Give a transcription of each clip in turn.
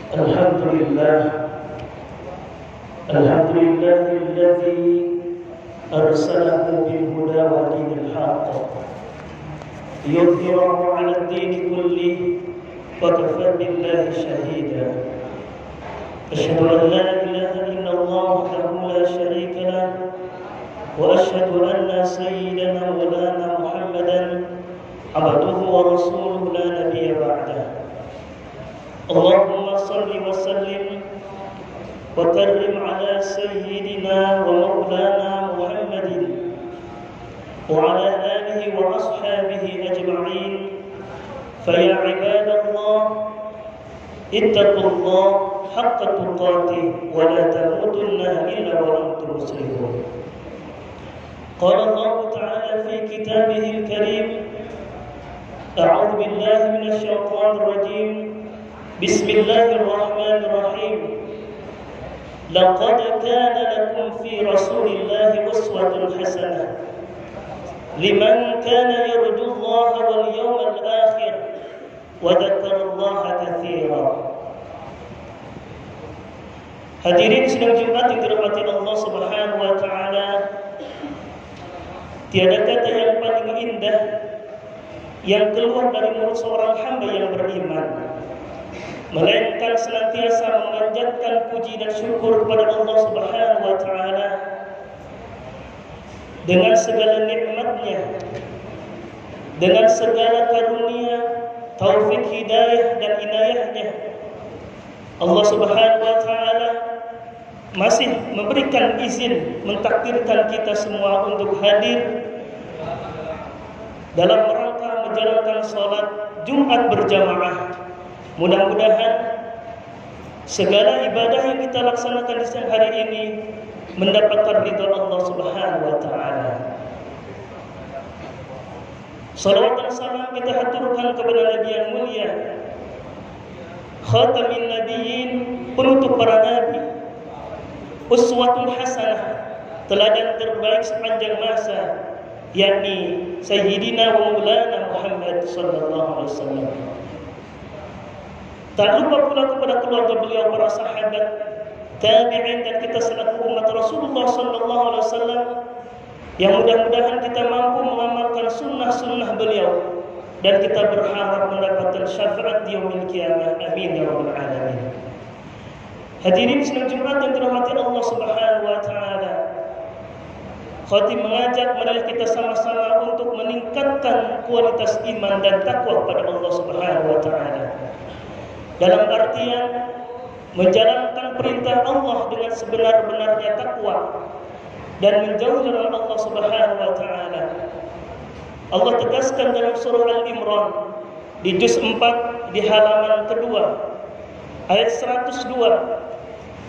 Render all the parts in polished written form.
الحمد لله الذي أرسله بالهدى ودين الحق ليظهره على الدين كله وكفى بالله شهيدا. أشهد أن لا إله إلا الله وحده لا شريك له وأشهد أن سيدنا مولانا محمدا عبده ورسوله لا نبي بعده. اللهم صل وسلم وكرم على سيدنا ومولانا محمد وعلى آله وأصحابه أجمعين. فيا عباد الله اتقوا الله حق تقاته ولا تموتن إلا وأنتم مسلمون. قال الله تعالى في كتابه الكريم: أعوذ بالله من الشيطان الرجيم. بسم الله الرحمن الرحيم. لقد كان لكم في رسول الله أسوة حسنة لمن كان يرجو الله واليوم الآخر وذكر الله كثيرا. Hadirin sidang Jumat yang dirahmati Allah Subhanahu wa taala, tiada kata yang paling indah yang keluar dari mulut seorang hamba yang beriman, melainkan senantiasa memanjatkan puji dan syukur kepada Allah Subhanahu wa taala dengan segala nikmatnya, dengan segala karunia, taufik, hidayah dan inayahnya. Allah Subhanahu wa taala masih memberikan izin, mentakdirkan kita semua untuk hadir dalam rangka menjalankan salat Jumat berjamaah. Mudah-mudahan segala ibadah yang kita laksanakan di siang hari ini mendapatkan ridha Allah Subhanahu wa taala. Salawat dan salam kita haturkan kepada Nabi yang mulia, khatamin nabiyyin, penutup para nabi, uswatun hasanah, teladan terbaik sepanjang masa, yakni Sayyidina wa Maulana Muhammad sallallahu alaihi wasallam. Tak lupa pula kepada keluarga beliau, para sahabat, tabi'in dan kita selaku umat Rasulullah sallallahu alaihi wasallam, yang mudah-mudahan kita mampu mengamalkan sunnah-sunnah beliau dan kita berharap mendapatkan syafaat di yaumil qiyamah. Amin ya rabbal alamin. Hadirin sidang Jumat yang dirahmati Allah Subhanahu wa taala, khatib mengajak marilah kita sama-sama untuk meningkatkan kualitas iman dan takwa kepada Allah Subhanahu wa taala. Dalam artian menjalankan perintah Allah dengan sebenar-benarnya takwa dan menjauhi dari Allah Subhanahu wa taala. Allah tegaskan dalam surah Al-Imran di juz 4 di halaman kedua ayat 102.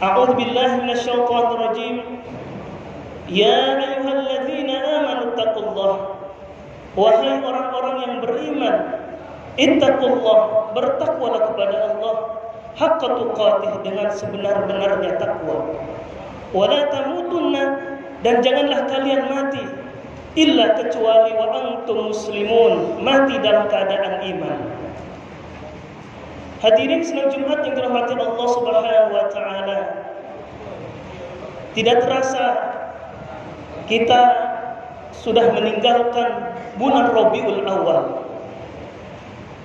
A'udzu billahi minasyaitonir rajim. Ya ayyuhalladzina amanu taqullah. Wahai orang-orang yang beriman, ittaqullah, bertakwalah kepada Allah, haqqa tuqatih, dengan sebenar-benarnya takwa. Wala tamutunna, dan janganlah kalian mati illa kecuali wa antum muslimun, mati dalam keadaan iman. Hadirin sidang Jumat yang dirahmati Allah Subhanahu wa taala, tidak terasa kita sudah meninggalkan bulan Rabiul Awal,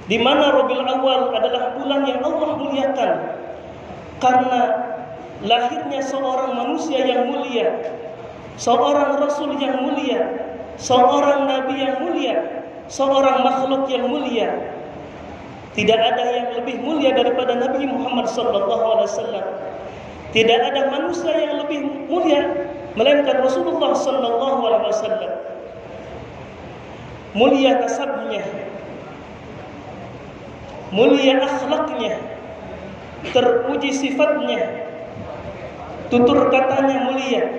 di mana Rabiul Awal adalah bulan yang Allah muliakan karena lahirnya seorang manusia yang mulia, seorang rasul yang mulia, seorang nabi yang mulia, seorang makhluk yang mulia. Tidak ada yang lebih mulia daripada Nabi Muhammad sallallahu alaihi wasallam. Tidak ada manusia yang lebih mulia melainkan Rasulullah sallallahu alaihi wasallam. Mulia nasabnya, mulia akhlaknya, terpuji sifatnya, tutur katanya mulia,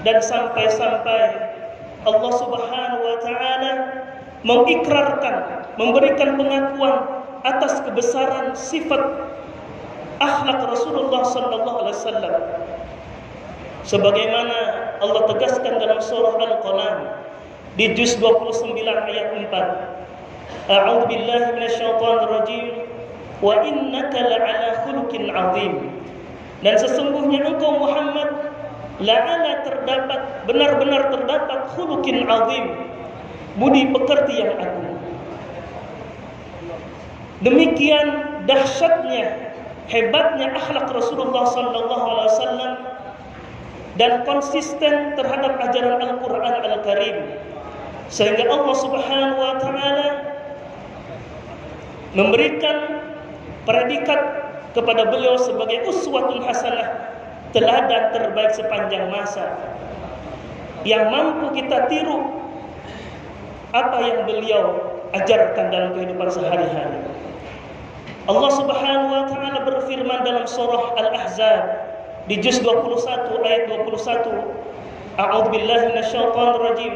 dan sampai-sampai Allah Subhanahu wa taala mengikrarkan, memberikan pengakuan atas kebesaran sifat akhlak Rasulullah sallallahu alaihi wasallam. Sebagaimana Allah tegaskan dalam surah Al-Qalam di juz 29 ayat 4. A'udzu billahi minasyaitonir rajim. wa innaka la'ala khuluqin 'azim. Dan sesungguhnya engkau Muhammad la'ala benar-benar terdapat khuluqin 'azim, budi pekerti yang agung. Demikian dahsyatnya, hebatnya akhlak Rasulullah sallallahu alaihi wasallam dan konsisten terhadap ajaran Al-Qur'an Al-Karim, sehingga Allah Subhanahu wa taala memberikan predikat kepada beliau sebagai uswatun hasanah, teladan terbaik sepanjang masa, yang mampu kita tiru apa yang beliau ajarkan dalam kehidupan sehari-hari. Allah Subhanahu wa taala berfirman dalam surah Al-Ahzab di juz 21 ayat 21, A'udzu billahi minasyaitonir rajim.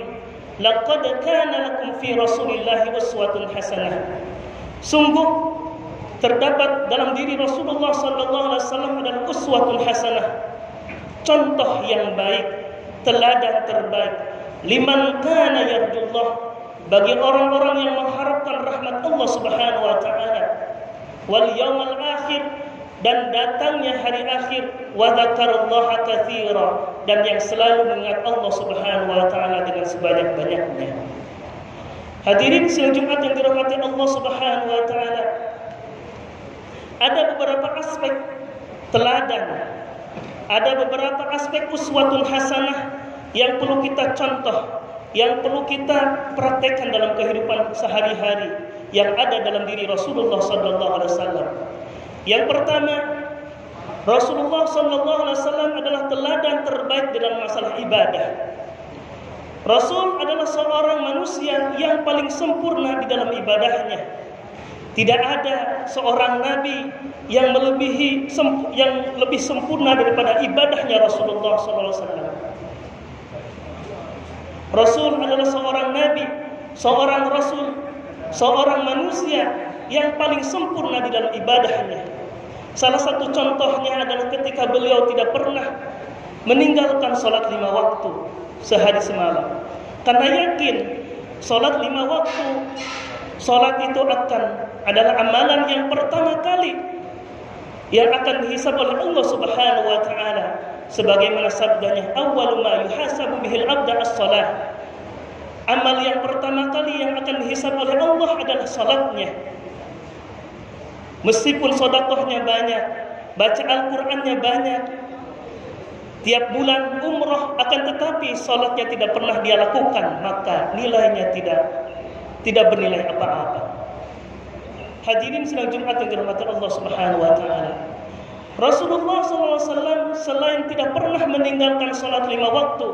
Laqad kana lakum fi Rasulillahi uswatun hasanah. Sungguh terdapat dalam diri Rasulullah sallallahu alaihi wasallam adalah uswatun hasanah, contoh yang baik, teladan terbaik, liman kana yarjullah, bagi orang-orang yang mengharapkan rahmat Allah Subhanahu wa taala, wal yaumal akhir, dan datangnya hari akhir, wa dzakarallaha katsira, dan yang selalu mengingat Allah Subhanahu wa taala dengan sebanyak-banyaknya. Hadirin sidang Jumat yang dirahmati Allah Subhanahu wa taala, ada beberapa aspek teladan, ada beberapa aspek uswatun hasanah yang perlu kita contoh, yang perlu kita praktekkan dalam kehidupan sehari-hari yang ada dalam diri Rasulullah sallallahu alaihi wasallam. Yang pertama, Rasulullah sallallahu alaihi wasallam adalah teladan terbaik dalam masalah ibadah. Rasul adalah seorang manusia yang paling sempurna di dalam ibadahnya. Tidak ada seorang nabi yang lebih sempurna daripada ibadahnya Rasulullah sallallahu alaihi wasallam. Rasul adalah seorang nabi, seorang rasul, seorang manusia yang paling sempurna di dalam ibadahnya. Salah satu contohnya adalah ketika beliau tidak pernah meninggalkan salat 5 waktu sehari semalam, karena yakin salat 5 waktu, salat itu adalah amalan yang pertama kali yang akan dihisab oleh Allah Subhanahu wa taala, sebagaimana sabdanya, awwalu ma yuhasabu bihil abda as-shalah. Amal yang pertama kali yang akan dihisab oleh Allah adalah salatnya. Meskipun sedekahnya banyak, baca Al-Qur'annya banyak, tiap bulan umrah, akan tetapi salatnya tidak pernah dia lakukan, maka nilainya tidak bernilai apa-apa. Hadirin sidang Jumat yang dirahmati Allah Subhanahu wa taala, Rasulullah SAW selain tidak pernah meninggalkan salat 5 waktu,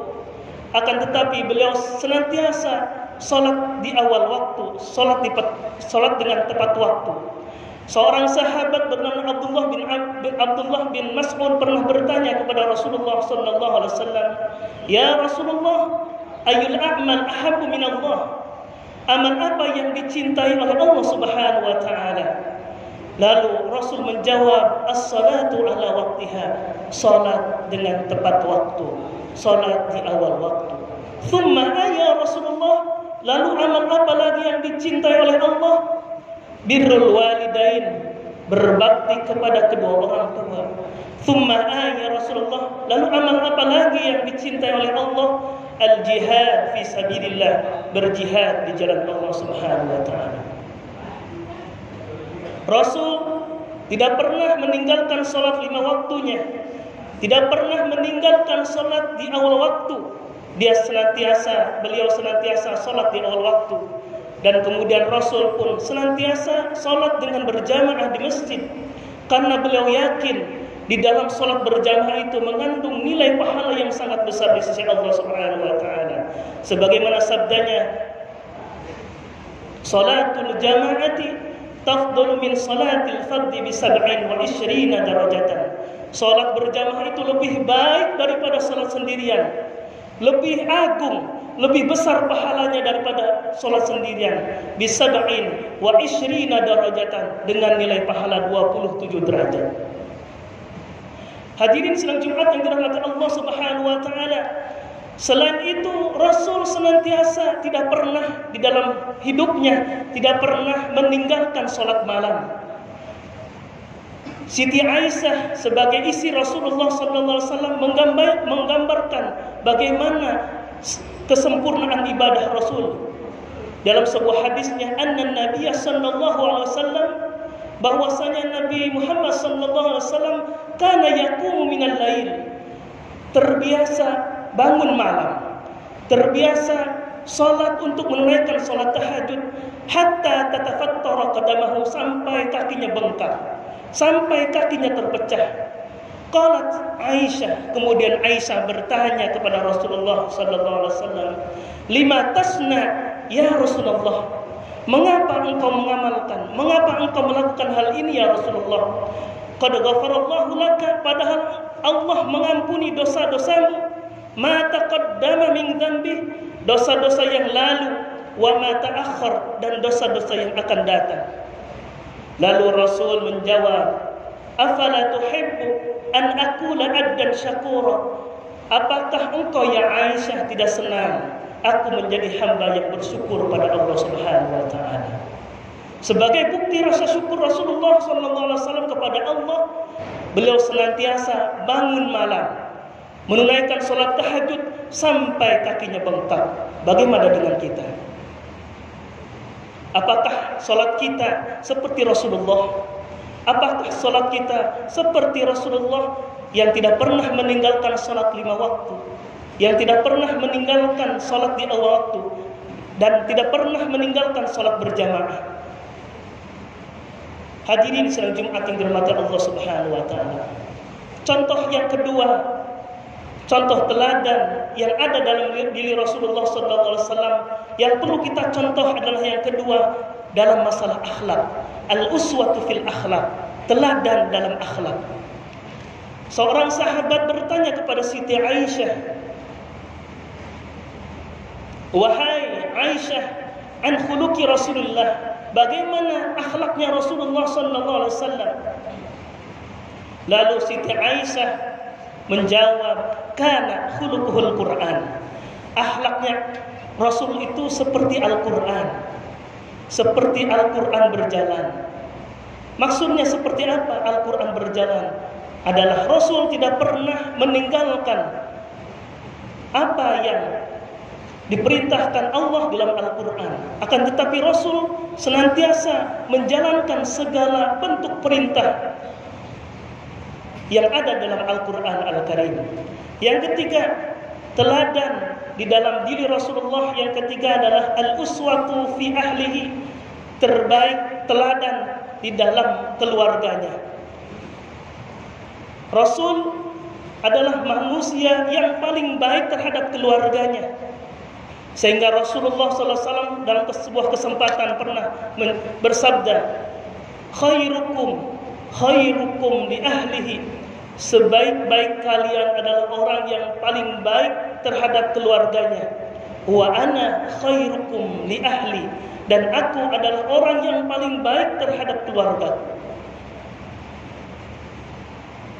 akan tetapi beliau senantiasa salat di awal waktu, salat dengan tepat waktu. Seorang sahabat bernama Abdullah bin Mas'ud pernah bertanya kepada Rasulullah sallallahu alaihi wasallam, "Ya Rasulullah, ayyul a'mal ahabbu min Allah?" Amal apa yang dicintai oleh Allah Subhanahu wa taala? Lalu Rasul menjawab, as-salatu ala waqtiha, salat dengan tepat waktu, salat di awal waktu. Thumma ya Rasulullah, lalu amal apa lagi yang dicintai oleh Allah? Birrul walidain, berbakti kepada kedua orang tua. Thumma ya Rasulullah, lalu amal apa lagi yang dicintai oleh Allah? Al-jihad fi sabilillah, berjihad di jalan Allah Subhanahu wa taala. Rasul tidak pernah meninggalkan salat 5 waktunya, tidak pernah meninggalkan salat di awal waktu. Beliau senantiasa salat di awal waktu. Dan kemudian Rasul pun senantiasa salat dengan berjamaah di masjid, karena beliau yakin di dalam salat berjamaah itu mengandung nilai pahala yang sangat besar di sisi Allah Subhanahu wa taala. Sebagaimana sabdanya, salatul jamaati tafdalu min salatil fardhi bi 27 darajatan. Salat berjamaah itu lebih baik daripada salat sendirian, lebih agung, lebih besar pahalanya daripada salat sendirian, bi 27 darajatan, dengan nilai pahala 27 derajat. Hadirin sidang Jumat yang dirahmati Allah Subhanahu wa taala, selain itu Rasul senantiasa tidak pernah di dalam hidupnya tidak pernah meninggalkan salat malam. Siti Aisyah sebagai istri Rasulullah SAW menggambarkan bagaimana kesempurnaan ibadah Rasul. Dalam sebuah hadisnya, anna Nabiya sallallahu alaihi wasallam, bahwasanya Nabi Muhammad sallallahu alaihi wasallam kana yaqumu minal lail, terbiasa bangun malam, terbiasa salat untuk menunaikan salat tahajud, hatta tatafattara qadamahu, sampai kakinya bengkak, sampai kakinya terpecah. Qalat Aisyah, kemudian Aisyah bertanya kepada Rasulullah sallallahu alaihi wasallam, lima tasna ya Rasulullah, mengapa engkau mengamalkan, mengapa engkau melakukan hal ini ya Rasulullah? Qad ghafarallahu laka, padahal Allah mengampuni dosa-dosamu, ma taqaddama min dzambi, dosa-dosa yang lalu, wa ma ta'akhkhar, dan dosa-dosa yang akan datang. Lalu Rasul menjawab, afala tuhibbu an aqula addan syakura, apakah engkau ya Aisyah tidak senang aku menjadi hamba yang bersyukur pada Allah Subhanahu wa taala? Sebagai bukti rasa syukur Rasulullah SAW kepada Allah, beliau senantiasa bangun malam, menunaikan salat tahajud sampai kakinya bengkak. Bagaimana dengan kita? Apakah salat kita seperti Rasulullah? Apakah salat kita seperti Rasulullah yang tidak pernah meninggalkan salat 5 waktu, yang tidak pernah meninggalkan salat di awal waktu, dan tidak pernah meninggalkan salat berjamaah? Hadirin sidang Jumat yang dirahmati Allah Subhanahu wa taala. Contoh yang kedua, contoh teladan yang ada dalam diri Rasulullah sallallahu alaihi wasallam yang perlu kita contoh adalah yang kedua, dalam masalah akhlak. Al-uswatu fil akhlak, teladan dalam akhlak. Seorang sahabat bertanya kepada Siti Aisyah, wahai Aisyah, an khuluqi Rasulullah, bagaimana akhlaknya Rasulullah sallallahu alaihi wasallam? Lalu Siti Aisyah menjawab, kana khuluquhul Quran, akhlaknya Rasul itu seperti Al-Quran, seperti Al-Quran berjalan. Maksudnya seperti apa Al-Quran berjalan? Adalah Rasul tidak pernah meninggalkan apa yang diperintahkan Allah dalam Al-Quran. Akan tetapi Rasul senantiasa menjalankan segala bentuk perintah yang ada dalam Al-Quran Al-Karim. Yang ketiga, teladan di dalam diri Rasulullah yang ketiga adalah al-uswatu fi ahlihi, terbaik teladan di dalam keluarganya. Rasul adalah manusia yang paling baik terhadap keluarganya. Sehingga Rasulullah SAW dalam sebuah kesempatan pernah bersabda, khairukum li ahlihi, sebaik-baik kalian adalah orang yang paling baik terhadap keluarganya. Wa ana khairukum li ahli, dan aku adalah orang yang paling baik terhadap keluarga.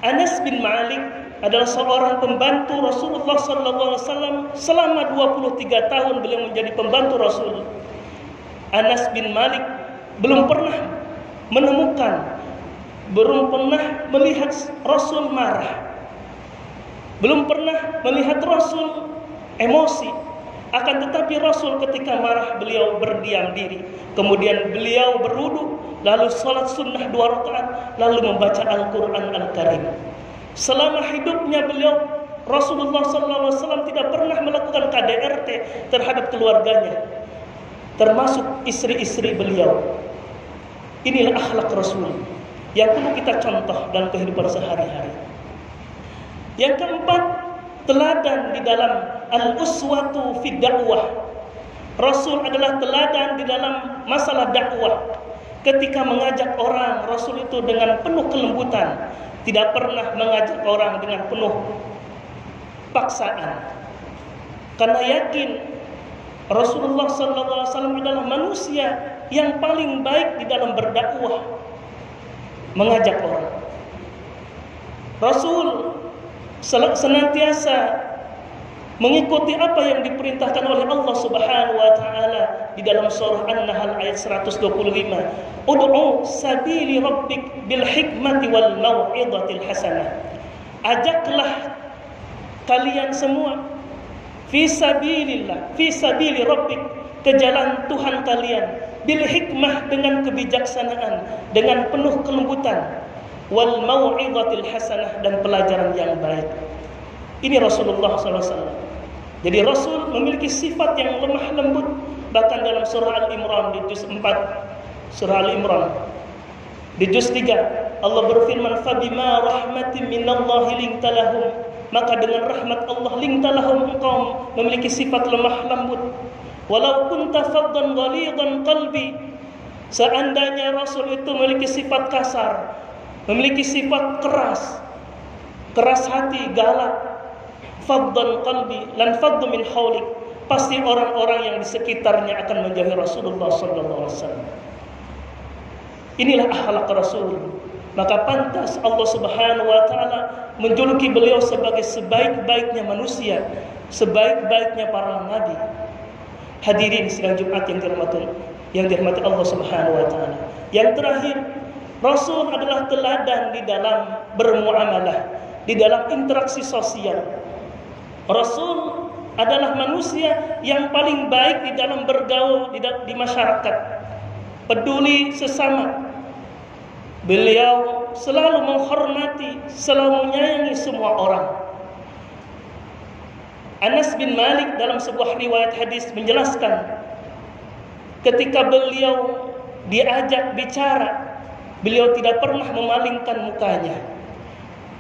Anas bin Malik adalah seorang pembantu Rasulullah SAW selama 23 tahun beliau menjadi pembantu Rasul. Anas bin Malik belum pernah menemukan, belum pernah melihat Rasul marah, belum pernah melihat Rasul emosi. Akan tetapi Rasul ketika marah beliau berdiam diri, kemudian beliau berwudu, lalu salat sunnah 2 rakaat, lalu membaca Al-Quran Al-Karim. Selama hidupnya beliau, Rasulullah SAW tidak pernah melakukan KDRT terhadap keluarganya, termasuk istri-istri beliau. Inilah akhlak Rasul yang perlu kita contoh dalam kehidupan sehari-hari. Yang keempat, teladan di dalam al-uswatu fi dakwah. Rasul adalah teladan di dalam masalah dakwah. Ketika mengajak orang, Rasul itu dengan penuh kelembutan, tidak pernah mengajak orang dengan penuh paksaan. Karena yakin Rasulullah SAW adalah manusia yang paling baik di dalam berdakwah, mengajak orang. Rasul senantiasa mengikuti apa yang diperintahkan oleh Allah Subhanahu wa taala di dalam surah An-Nahl ayat 125. Ud'u sabili rabbik bil hikmati wal mau'izatil hasanah. Ajaklah kalian semua fi sabilillah, fi sabili rabbik, ke jalan Tuhan kalian, bil hikmah, dengan kebijaksanaan, dengan penuh kelembutan, wal mau'izatil hasanah, dan pelajaran yang baik. Ini Rasulullah SAW. Jadi Rasul memiliki sifat yang lemah lembut. Bahkan dalam surah Al-Imran di juz 4, surah Al-Imran di juz 3, Allah berfirman, "Fabima rahmatin minallahi linta lahum." Maka dengan rahmat Allah linta lahum, engkau memiliki sifat lemah lembut. Walau kunta faddan ghalidhan qalbi. Seandainya Rasul itu memiliki sifat kasar, memiliki sifat keras hati, galak, faddan qalbi lan faddu min haulik, pasti orang-orang yang di sekitarnya akan menjauhi Rasulullah sallallahu alaihi wasallam. Inilah akhlak Rasul. Maka pantas Allah Subhanahu wa taala menjuluki beliau sebagai sebaik-baiknya manusia, sebaik-baiknya para nabi. Hadirin sidang Jumat yang dirahmati Allah Subhanahu wa taala. Yang terakhir, Rasul adalah teladan di dalam bermuamalah, di dalam interaksi sosial. Rasul adalah manusia yang paling baik di dalam bergaul di masyarakat, peduli sesama. Beliau selalu menghormati, selalu menyayangi semua orang. Anas bin Malik dalam sebuah riwayat hadis menjelaskan, ketika beliau diajak bicara, beliau tidak pernah memalingkan mukanya.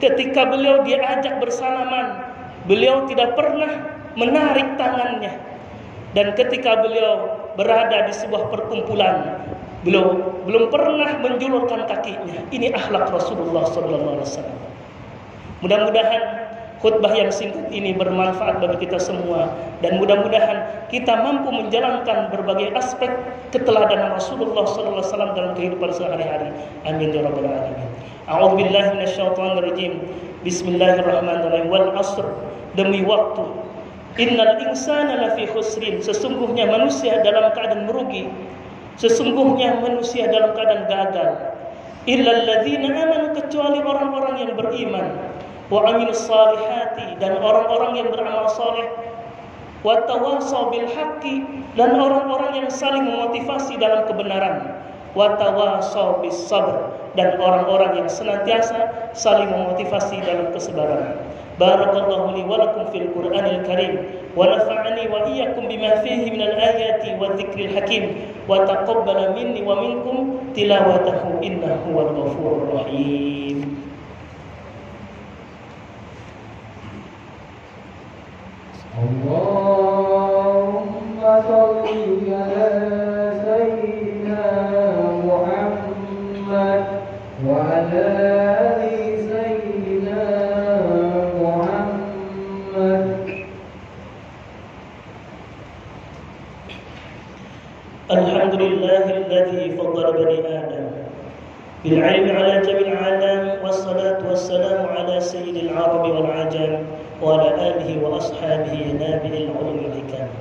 Ketika beliau diajak bersalaman, beliau tidak pernah menarik tangannya. Dan ketika beliau berada di sebuah perkumpulan, beliau belum pernah menjulurkan kakinya. Ini akhlak Rasulullah SAW. Mudah-mudahan khutbah yang singkat ini bermanfaat bagi kita semua, dan mudah-mudahan kita mampu menjalankan berbagai aspek keteladanan Rasulullah SAW dalam kehidupan sehari-hari. Amin ya rabbal alamin. A'udzubillahi minasyaitonir rajim. Bismillahirrahmanirrahim. Wal 'asr, demi waktu. Innal insana lafi khusrin, sesungguhnya manusia dalam keadaan merugi, sesungguhnya manusia dalam keadaan gagal. Illal ladzina amanu, kecuali orang-orang yang beriman, wa amilus salihati, dan orang-orang yang beramal saleh, wa tawassaw bil haqqi, dan orang-orang yang saling memotivasi dalam kebenaran, wa tawassaw bis sabr, dan orang-orang yang senantiasa saling memotivasi dalam kesabaran. Barakallahu li wa lakum fil Qur'anil Karim, wa nafa'ani wa iyyakum bima fihi minal ayati wa dzikril hakim, wa taqabbala minni wa minkum tilawatahu innahu huwal ghafurur rahim. Allahumma shalli ala sayyidina Muhammad wa ala ali sayyidina Muhammad. Alhamdulillahilladzi faddala bani Adam bil 'ilmi 'ala jami'il 'alam, wassalatu wassalamu 'ala sayyidil 'arabi wal 'ajam wa 'ala alihi wa ashabihi nabi'il 'ulumi wal hikam.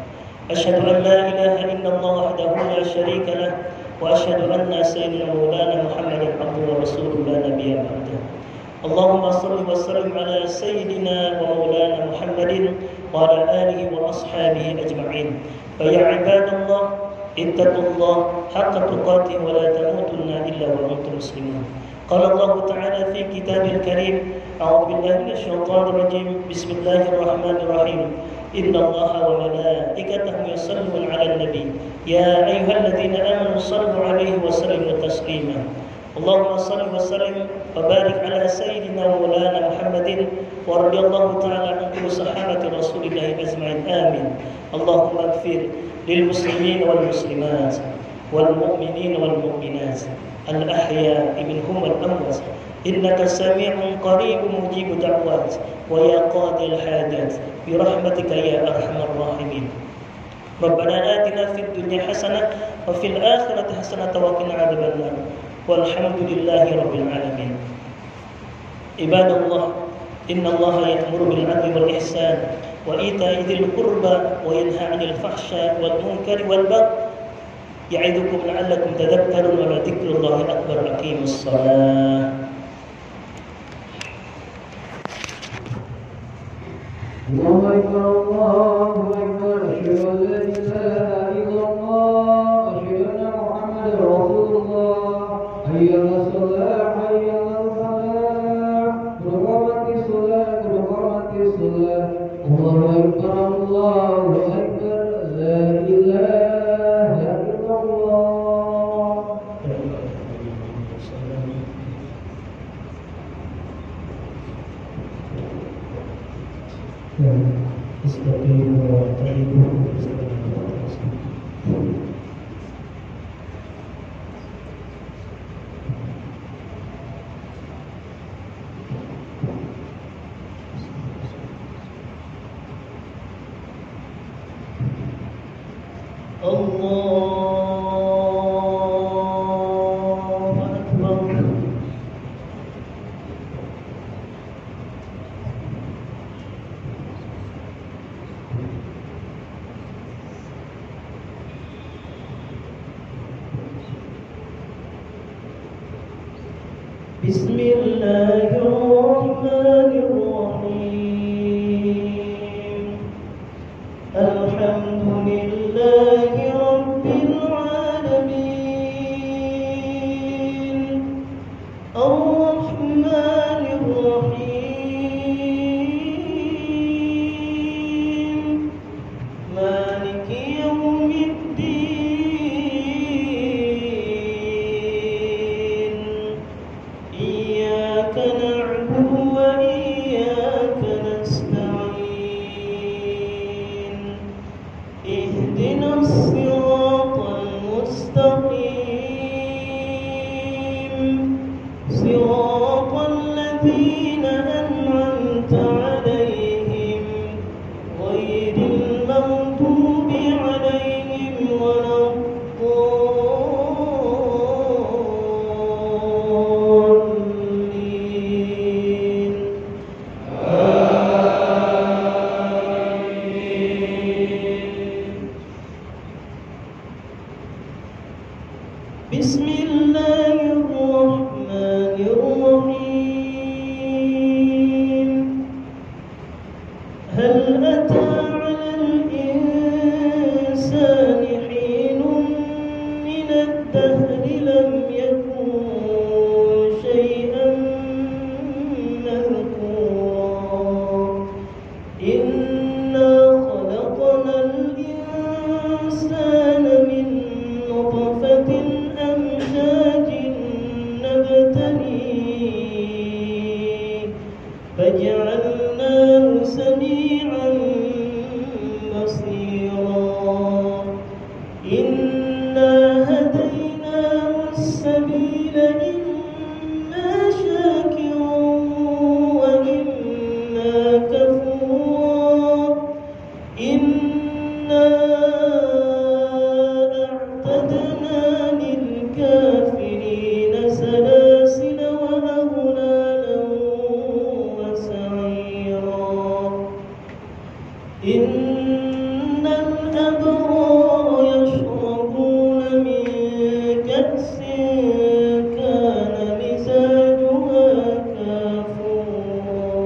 Asyhadu an la ilaha illallah wahdahu la syarika lah, wa asyhadu anna sayyidina maulana Muhammadan 'abduhu wa rasuluhu la nabiyya ba'dahu. Allahumma shalli wa sallim 'ala sayyidina wa maulana Muhammadin wa 'ala alihi wa ashabihi ajma'in. Fa ya 'ibadallah, ittaqullah haqqa tuqatih wa la tamutunna illa wa antum muslimun. Qala Allah Ta'ala fi kitabil karim, a'udzu billahi minasyaitonir rajim. Bismillahirrahmanirrahim. Innallaha wa malaikatahu yusholluna 'alan nabi, ya ayyuhalladzina amanu shallu 'alaihi wa sallimu taslima. Allahumma shalli wa sallim wa barik 'ala sayyidina wa maulana Muhammadin wa radhiyallahu ta'ala an kulli sahabati Rasulillah ajma'in. Amin. Allahumma ighfir lil muslimin wal muslimat wal mu'minin wal mu'minat al ahya'i minhum wal amwat, innaka sami'un qaribun mujibud da'wat, wa ya qadil hajat bi rahmatika ya arhamar rahimin. Rabbana atina fid dunya hasanah wa fil akhirati hasanah wa qina adzabannar. Walhamdulillahi rabbil alamin. Ibadallah, innallaha ya'muru bil 'adli wal ihsan وإيتاء ذي القربى وينهى عن الفحشاء والمنكر والبغي يعظكم لعلكم تذكرون ولذكر الله أكبر أقيموا الصلاة. الله أكبر الله أكبر أشهد أن لا إله إلا الله أشهد أن محمدا رسول الله حي على الصلاة حي على الفلاح قد قامت الصلاة قد قامت الصلاة الله أكبر الله أكبر لا إله إلا الله. استقيموا واعتدلوا. الله أكبر. بسم الله الرحمن الرحيم الحمد لله رب العالمين الرحمن الرحيم مالك يوم الدين إياك نعبد وإياك نستعين اهدنا الصراط المستقيم صراط الذين أنعمت عليهم غير المغضوب عليهم ولا الضالين آمين. بسم الله الرحمن الرحيم هل أتى على الإنسان حين من الدهر لم يكن شيئا مذكورا إنا خلقنا الإنسان من نطفة أمشاج نبتليه فجعلناه سميعا بصيرا إنا هديناه السبيل إما شاكرا وإما كفورا إنا أعتدنا للكافرين سلاسل وأغلالا وسعيرا إن الأبرار يشربون من كأس كان مزاجها كافورا.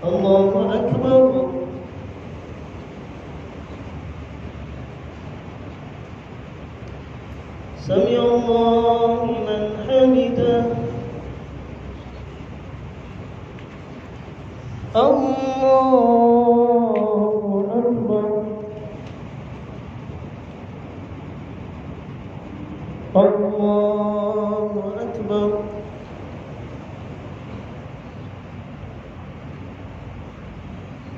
الله أكبر. سمع الله لمن حمده. الله أكبر. الله أكبر.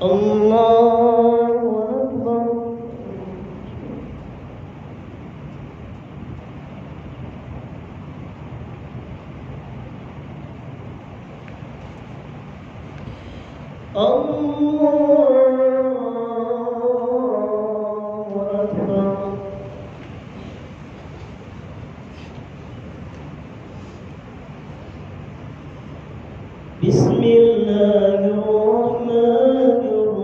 الله أكبر. الله أكبر. بسم الله الرحمن الرحيم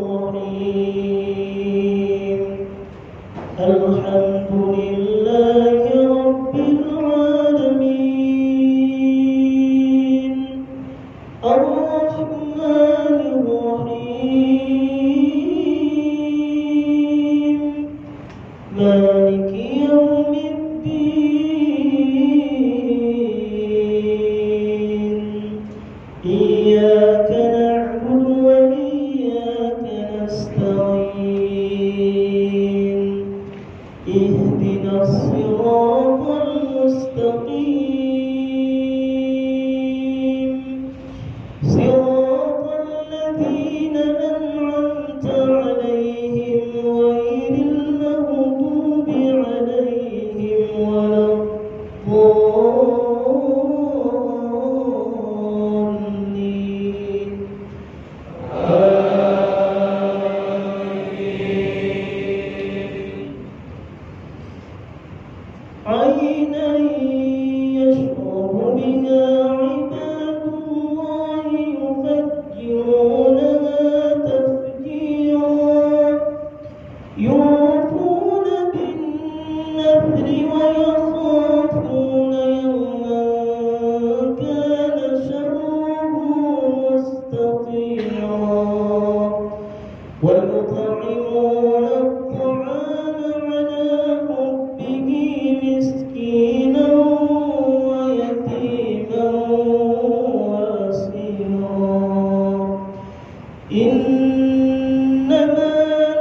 عينا يشرب بها عباد الله يفجرونها تفجيرا يوفون بالنذر ويخافون يوما كان شره مستطيرا ويطعمون الطعام على حبه مسكينا ويتيما واسيرا إنما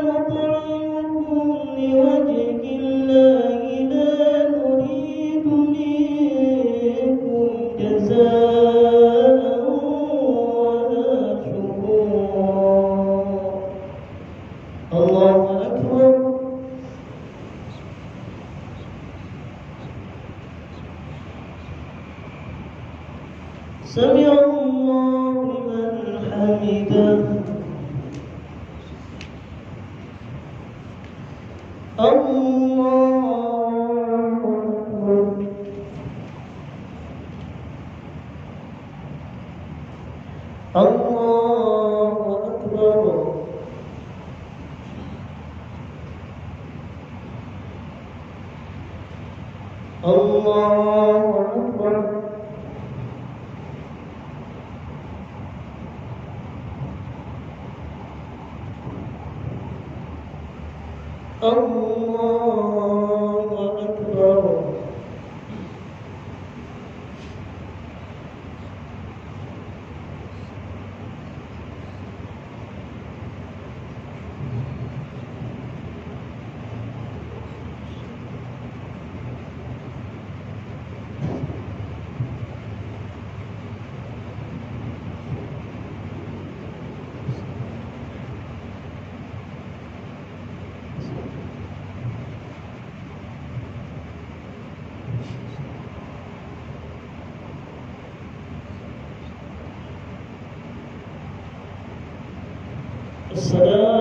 نطعمكم لوجه الله لا نريد منكم جزاء ولا شكورا. الله أكبر. سمع الله لمن حمده. الله أكبر. الله أكبر. الله أكبر. الله أكبر. السلام